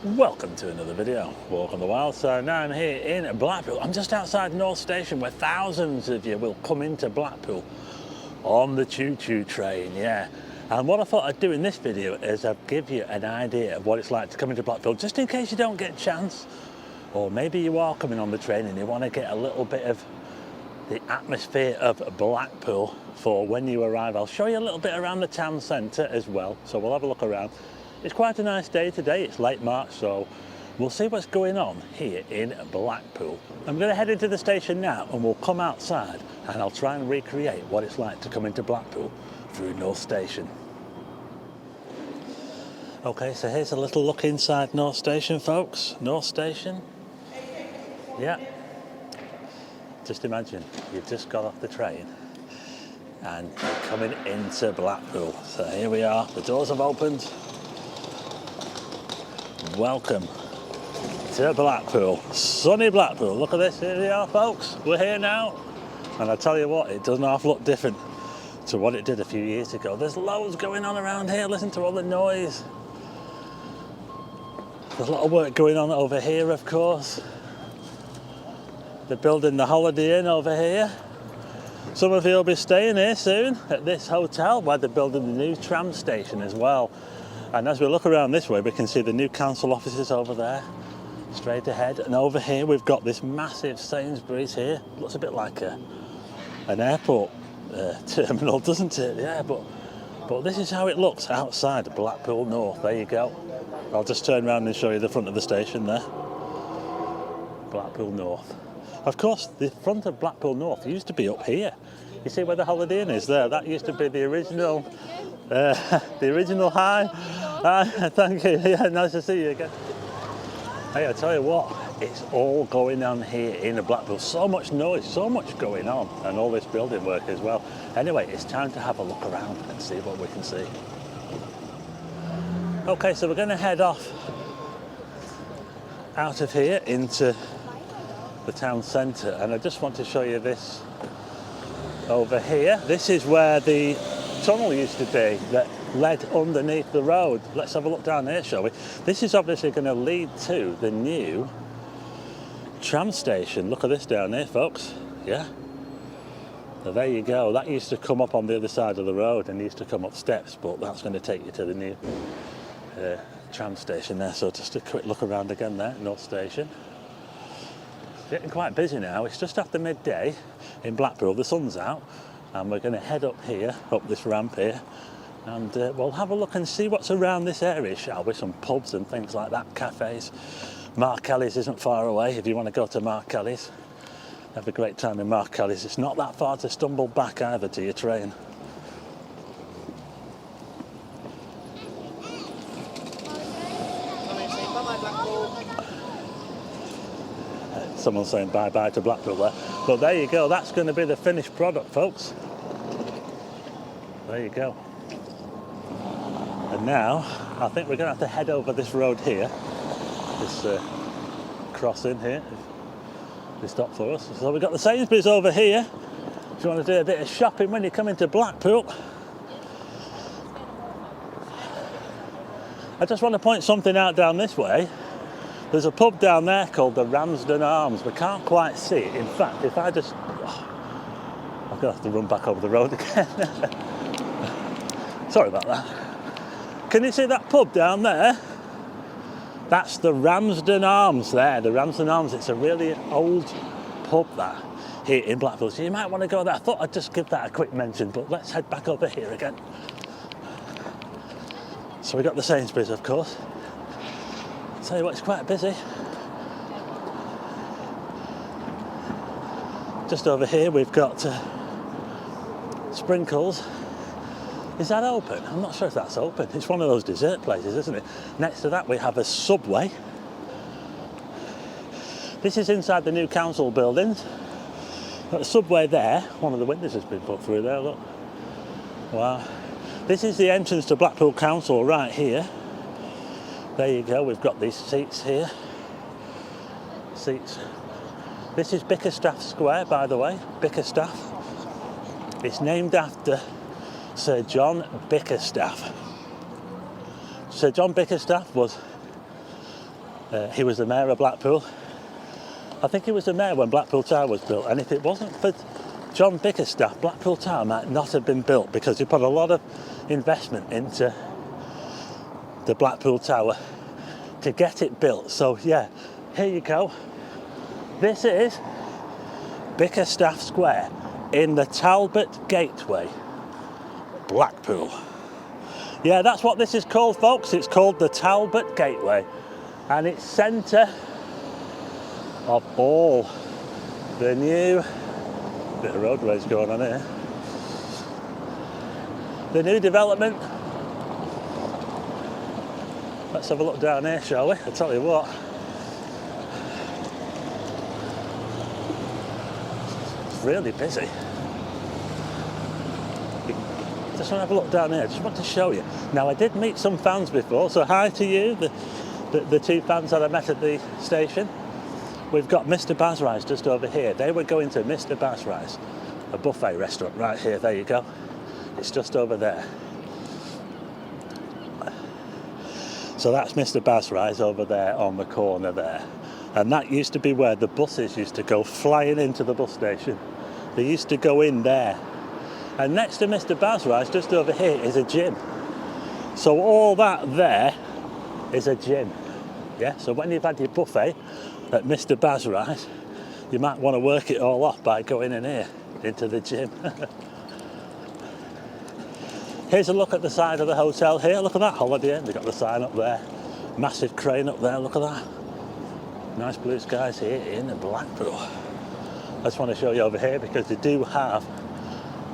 Welcome to another video, Walk on the Wild. So now I'm here in Blackpool. I'm just outside North Station where thousands of you will come into Blackpool on the choo-choo train, yeah. And what I thought I'd do in this video is I'd give you an idea of what it's like to come into Blackpool, just in case you don't get a chance, or maybe you are coming on the train and you want to get a little bit of the atmosphere of Blackpool for when you arrive. I'll show you a little bit around the town centre as well, so we'll have a look around. It's quite a nice day today, it's late March, so we'll see what's going on here in Blackpool. I'm going to head into the station now and we'll come outside and I'll try and recreate what it's like to come into Blackpool through North Station. Okay, so here's a little look inside North Station, folks. North Station. Yeah. Just imagine, you've just got off the train and you're coming into Blackpool. So here we are, the doors have opened. Welcome to Blackpool, sunny Blackpool. Look at this, here we are folks, we're here now. And I tell you what, it doesn't half look different to what it did a few years ago. There's loads going on around here, listen to all the noise. There's a lot of work going on over here, of course. They're building the Holiday Inn over here. Some of you will be staying here soon at this hotel where they're building the new tram station as well. And as we look around this way, we can see the new council offices over there, straight ahead. And over here, we've got this massive Sainsburys here. Looks a bit like an airport terminal, doesn't it? Yeah, but this is how it looks outside Blackpool North. There you go. I'll just turn around and show you the front of the station there. Blackpool North. Of course, the front of Blackpool North used to be up here. You see where the Holiday Inn is there? That used to be the original high. Thank you. Yeah, nice to see you again. Hey, I tell you what, it's all going on here in Blackpool. So much noise, so much going on, and all this building work as well. Anyway, it's time to have a look around and see what we can see. Okay, so we're going to head off out of here into the town centre, and I just want to show you this over here. This is where the tunnel used to be that led underneath the road. Let's have a look down here, shall we? This is obviously going to lead to the new tram station. Look at this down here, folks. Yeah. So there you go. That used to come up on the other side of the road and used to come up steps, but that's going to take you to the new tram station there. So just a quick look around again there, North Station. It's getting quite busy now. It's just after midday in Blackpool. The sun's out. And we're going to head up here, up this ramp here, and we'll have a look and see what's around this area, shall we? Some pubs and things like that, cafes. Mark Ellis isn't far away if you want to go to Mark Ellis. Have a great time in Mark Ellis. It's not that far to stumble back either to your train. Someone's saying bye-bye to Blackpool there. But there you go, that's going to be the finished product, folks. There you go. And now, I think we're going to have to head over this road here. This crossing here. They stopped for us. So we've got the Sainsburys over here. If you want to do a bit of shopping when you come into Blackpool. I just want to point something out down this way. There's a pub down there called the Ramsden Arms. We can't quite see it. In fact, if I just... I'm going to have to run back over the road again. Sorry about that. Can you see that pub down there? That's the Ramsden Arms there. The Ramsden Arms, it's a really old pub that here in Blackpool. So you might want to go there. I thought I'd just give that a quick mention, but let's head back over here again. So we got the Sainsburys, of course. Tell you what, it's quite busy. Just over here we've got Sprinkles. Is that open? I'm not sure if that's open. It's one of those dessert places, isn't it? Next to that we have a Subway. This is inside the new council buildings. Got the Subway there. One of the windows has been put through there, look. Wow. This is the entrance to Blackpool Council right here. There you go, we've got these seats here. Seats. This is Bickerstaff Square, by the way, Bickerstaff. It's named after Sir John Bickerstaff. Sir John Bickerstaff was He was the mayor of Blackpool. I think he was the mayor when Blackpool Tower was built, and if it wasn't for John Bickerstaff, Blackpool Tower might not have been built, because he put a lot of investment into the Blackpool Tower to get it built. So yeah, here you go. This is Bickerstaff Square in the Talbot Gateway, Blackpool. Yeah, that's what this is called, folks. It's called the Talbot Gateway, and it's centre of all the new bit of roadways going on here. The new development. Let's have a look down here, shall we? I'll tell you what. It's really busy. Just want to have a look down here. Just want to show you. Now, I did meet some fans before, so hi to you, the two fans that I met at the station. We've got Mr. Bazri's just over here. They were going to Mr. Bazri's, a buffet restaurant right here. There you go. It's just over there. So that's Mr. Bazri's over there on the corner there. And that used to be where the buses used to go flying into the bus station. They used to go in there. And next to Mr. Bazri's, just over here, is a gym. So all that there is a gym. Yeah, so when you've had your buffet at Mr. Bazri's, you might want to work it all off by going in here, into the gym. Here's a look at the side of the hotel here. Look at that, Holiday Inn. They've got the sign up there. Massive crane up there, look at that. Nice blue skies here in Blackpool. I just want to show you over here because they do have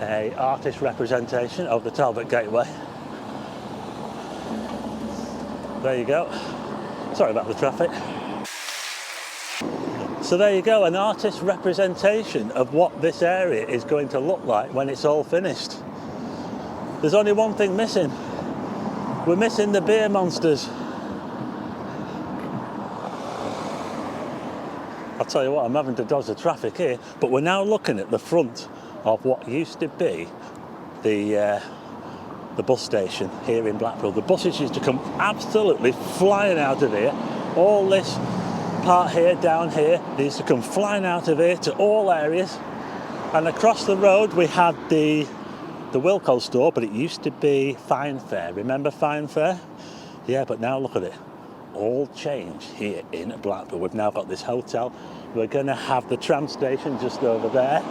an artist representation of the Talbot Gateway. There you go. Sorry about the traffic. So there you go, an artist representation of what this area is going to look like when it's all finished. There's only one thing missing. We're missing the beer monsters. I'll tell you what, I'm having to dodge the traffic here, but we're now looking at the front of what used to be the bus station here in Blackpool. The buses used to come absolutely flying out of here. All this part here, down here, they used to come flying out of here to all areas. And across the road we had the Wilko store, but it used to be Fine Fare. Remember Fine Fare? Yeah, but now look at it. All changed here in Blackpool. We've now got this hotel. We're going to have the tram station just over there.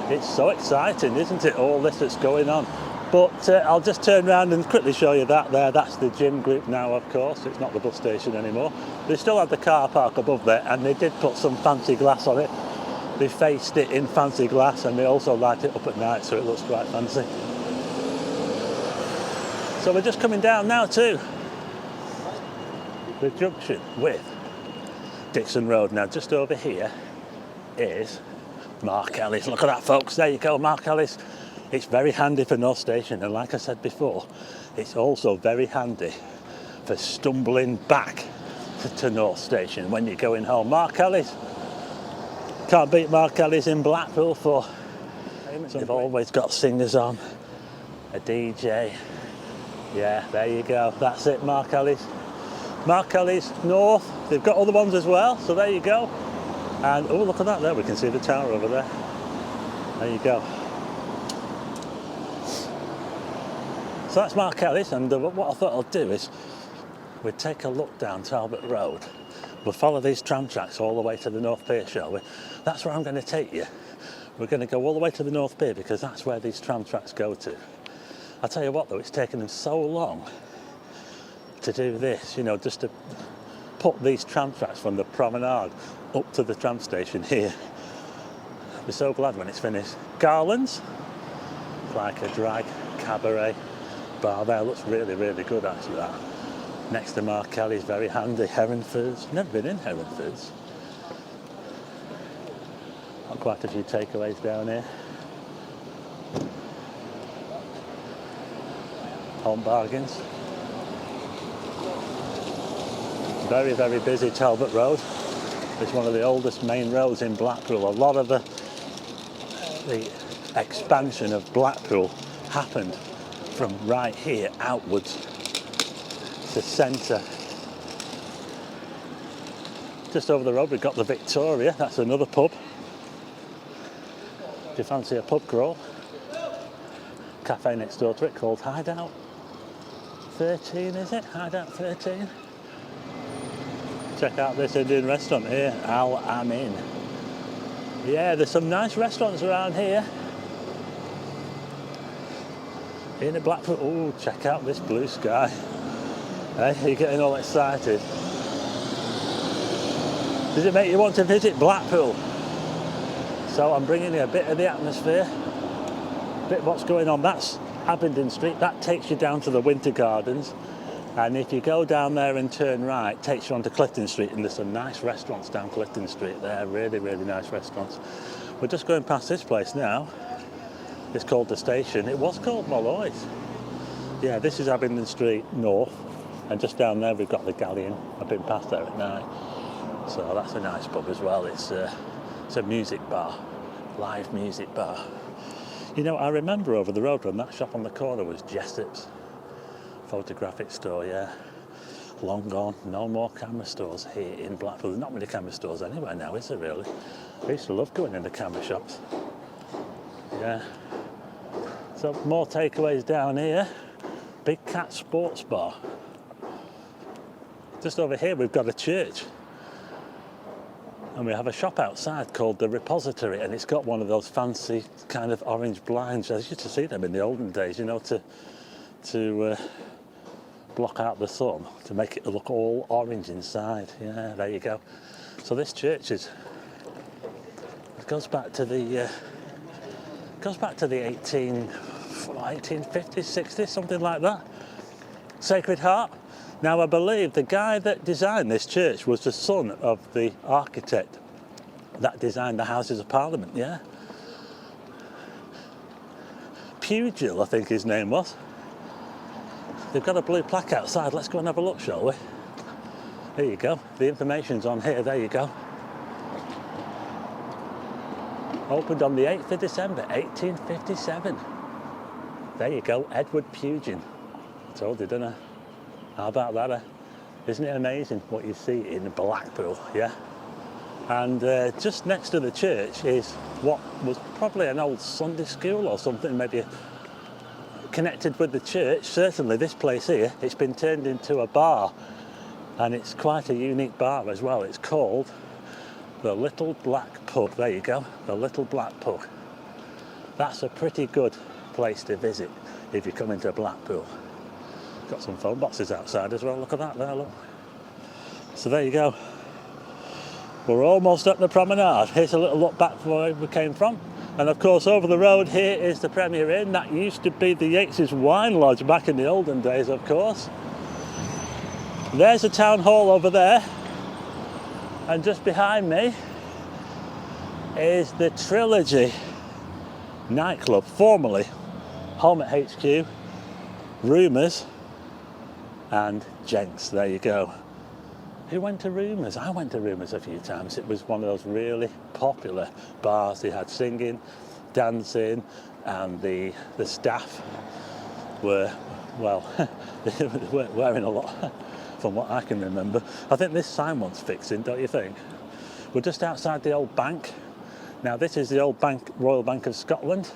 It's so exciting, isn't it? All this that's going on. But I'll just turn around and quickly show you that there. That's the gym group now, of course. It's not the bus station anymore. They still have the car park above there, and they did put some fancy glass on it. They faced it in fancy glass, and they also light it up at night, so it looks quite fancy. So we're just coming down now to the junction with Dixon Road. Now just over here is Mark Ellis. Look at that, folks. There you go, Mark Ellis. It's very handy for North Station, and like I said before, it's also very handy for stumbling back to North Station when you're going home. Mark Ellis. Can't beat Mark Ellis in Blackpool for... They've always got singers on, a DJ. Yeah, there you go. That's it, Mark Ellis. Mark Ellis North. They've got other ones as well, so there you go. And oh, look at that there. We can see the tower over there. There you go. So that's Mark Ellis, and what I thought I'll do is we'll take a look down Talbot Road. We'll follow these tram tracks all the way to the North Pier, shall we? That's where I'm going to take you. We're going to go all the way to the North Pier because that's where these tram tracks go to. I'll tell you what though, it's taken them so long to do this, you know, just to put these tram tracks from the Promenade up to the tram station here. I'll be so glad when it's finished. Garlands, like a drag cabaret bar there, looks really, really good actually that. Next to Mark Kelly's, very handy. Herrenford's, never been in Herrenford's. Got quite a few takeaways down here. Home bargains. Very, very busy Talbot Road. It's one of the oldest main roads in Blackpool. A lot of the expansion of Blackpool happened from right here outwards to centre. Just over the road we've got the Victoria, that's another pub. If you fancy a pub crawl. Cafe next door to it called Hideout 13, is it? Hideout 13. Check out this Indian restaurant here, Al Amin. Yeah, there's some nice restaurants around here. In a Blackpool, oh, check out this blue sky. Hey, you're getting all excited. Does it make you want to visit Blackpool? So I'm bringing you a bit of the atmosphere, a bit of what's going on. That's Abingdon Street, that takes you down to the Winter Gardens. And if you go down there and turn right, it takes you onto Clifton Street, and there's some nice restaurants down Clifton Street there, really, really nice restaurants. We're just going past this place now. It's called the Station. It was called Molloy's. Yeah, this is Abingdon Street North, and just down there we've got the Galleon. I've been past there at night. So that's a nice pub as well. It's a music bar, live music bar. You know, I remember over the road when that shop on the corner was Jessop's photographic store, yeah. Long gone, no more camera stores here in Blackpool. There's not many camera stores anywhere now, is there really? I used to love going into camera shops. Yeah. So more takeaways down here. Big Cat Sports Bar. Just over here we've got a church. And we have a shop outside called The Repository, and it's got one of those fancy kind of orange blinds. I used to see them in the olden days, you know, to block out the sun, to make it look all orange inside. Yeah, there you go. So this church it goes back to the 1850s, 60s, something like that. Sacred Heart. Now I believe the guy that designed this church was the son of the architect that designed the Houses of Parliament, yeah. Pugil, I think his name was. They've got a blue plaque outside. Let's go and have a look, shall we? There you go. The information's on here. There you go. Opened on the 8th of December, 1857. There you go. Edward Pugin. Told you, didn't I? How about that? Isn't it amazing what you see in Blackpool? Yeah. And just next to the church is what was probably an old Sunday school or something, maybe connected with the church. Certainly this place here, it's been turned into a bar, and it's quite a unique bar as well. It's called the Little Black Pub. There you go, the Little Black Pub. That's a pretty good place to visit if you come into Blackpool. Got some phone boxes outside as well. Look at that there, look. So there you go. We're almost at the Promenade. Here's a little look back from where we came from. And of course over the road here is the Premier Inn. That used to be the Yates's Wine Lodge back in the olden days, of course. There's the town hall over there. And just behind me is the Trilogy nightclub, formerly home at HQ, Rumours and Jenks. There you go. Who went to Rumours? I went to Rumours a few times. It was one of those really popular bars. They had singing, dancing, and the staff were, well, they were wearing a lot from what I can remember. I think this sign wants fixing, don't you think? We're just outside the old bank. Now this is the old bank, Royal Bank of Scotland,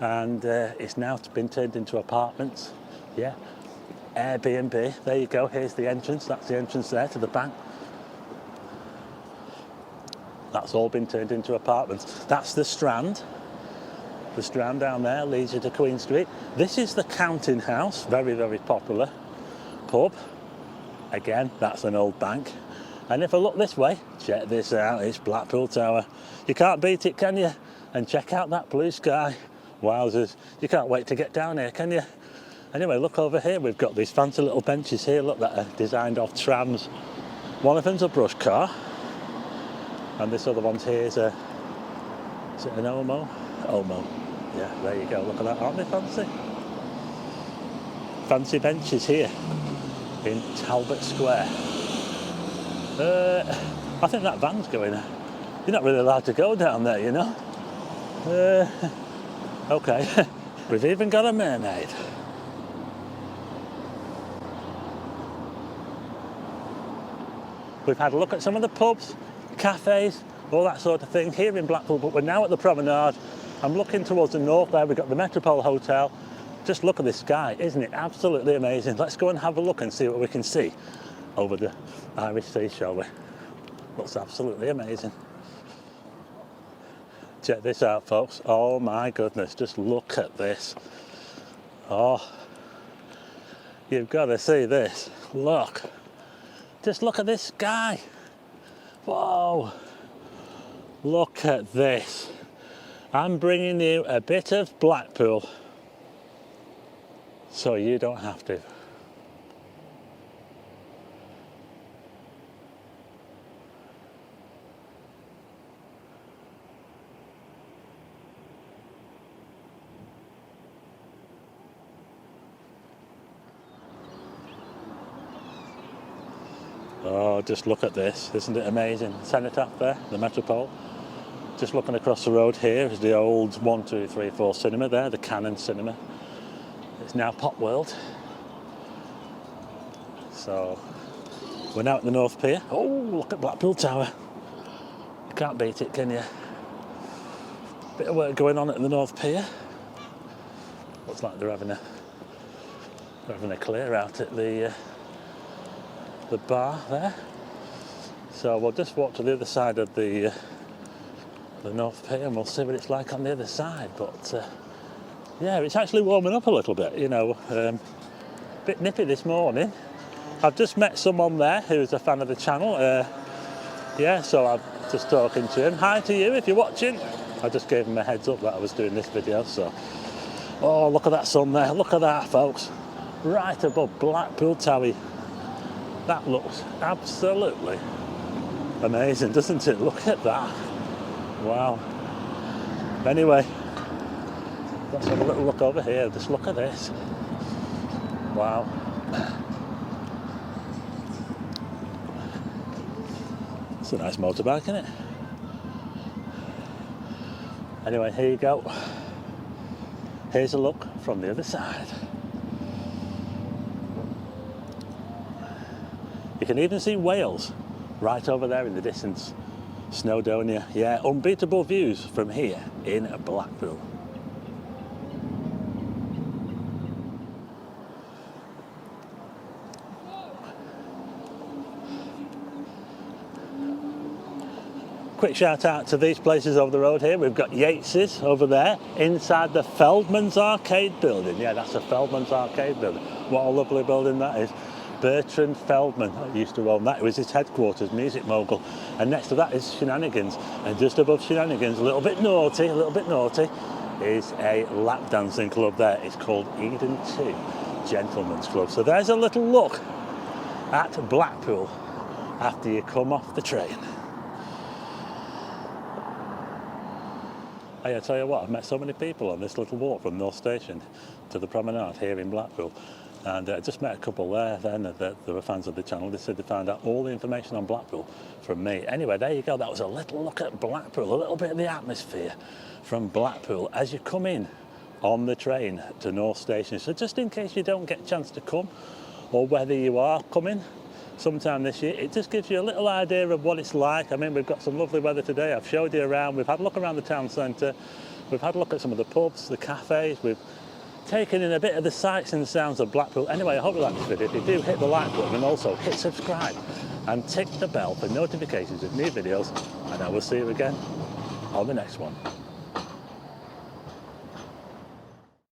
and it's now been turned into apartments. Yeah. Airbnb, there you go, here's the entrance, that's the entrance there to the bank. That's all been turned into apartments. That's the Strand. The Strand down there leads you to Queen Street. This is the Counting House, very, very popular pub. Again, that's an old bank. And if I look this way, check this out, it's Blackpool Tower. You can't beat it, can you? And check out that blue sky. Wowzers, you can't wait to get down here, can you? Anyway, look over here, we've got these fancy little benches here, look, that are designed off trams. One of them's a brush car, and this other one's here is it an Omo? Omo, yeah, there you go, look at that, aren't they fancy? Fancy benches here in Talbot Square. I think that van's going, you're not really allowed to go down there, you know? Okay, we've even got a mermaid. We've had a look at some of the pubs, cafes, all that sort of thing here in Blackpool, but we're now at the Promenade. I'm looking towards the north there. We've got the Metropole Hotel. Just look at this sky, isn't it absolutely amazing? Let's go and have a look and see what we can see over the Irish Sea, shall we? Looks absolutely amazing. Check this out, folks. Oh my goodness, just look at this. Oh, you've got to see this. Look. Just look at this sky. Whoa. Look at this. I'm bringing you a bit of Blackpool so you don't have to. Oh, just look at this. Isn't it amazing? Cenotaph there, the Metropole. Just looking across the road here is the old 1, 2, 3, 4 cinema there, the Cannon Cinema. It's now Pop World. So, we're now at the North Pier. Oh, look at Blackpool Tower. You can't beat it, can you? Bit of work going on at the North Pier. Looks like they're having a clear out at the bar there. So we'll just walk to the other side of the North Pier and we'll see what it's like on the other side. But yeah, it's actually warming up a little bit, you know. Bit nippy this morning. I've just met someone there who's a fan of the channel. Yeah, so I'm just talking to him. Hi to you if you're watching. I just gave him a heads up that I was doing this video. So, oh, look at that sun there. Look at that, folks. Right above Blackpool Tower. That looks absolutely amazing, doesn't it? Look at that. Wow. Anyway, let's have a little look over here. Just look at this. Wow. It's a nice motorbike, isn't it? Anyway, here you go. Here's a look from the other side. You can even see Wales right over there in the distance. Snowdonia, yeah, unbeatable views from here in Blackpool. Quick shout out to these places over the road here. We've got Yates's over there inside the Feldman's Arcade building. Yeah, that's a Feldman's Arcade building. What a lovely building that is. Bertrand Feldman used to own that. It was his headquarters, music mogul. And next to that is Shenanigans. And just above Shenanigans, a little bit naughty, is a lap dancing club there. It's called Eden 2 Gentlemen's Club. So there's a little look at Blackpool after you come off the train. Hey, I tell you what, I've met so many people on this little walk from North Station to the Promenade here in Blackpool. And I just met a couple there then that were fans of the channel. They said they found out all the information on Blackpool from me. Anyway, there you go. That was a little look at Blackpool, a little bit of the atmosphere from Blackpool as you come in on the train to North Station. So just in case you don't get a chance to come, or whether you are coming sometime this year, it just gives you a little idea of what it's like. I mean, we've got some lovely weather today. I've showed you around. We've had a look around the town centre. We've had a look at some of the pubs, the cafes. We've taken in a bit of the sights and sounds of Blackpool. Anyway, I hope you like this video. If you do, hit the like button and also hit subscribe and tick the bell for notifications of new videos, and I will see you again on the next one.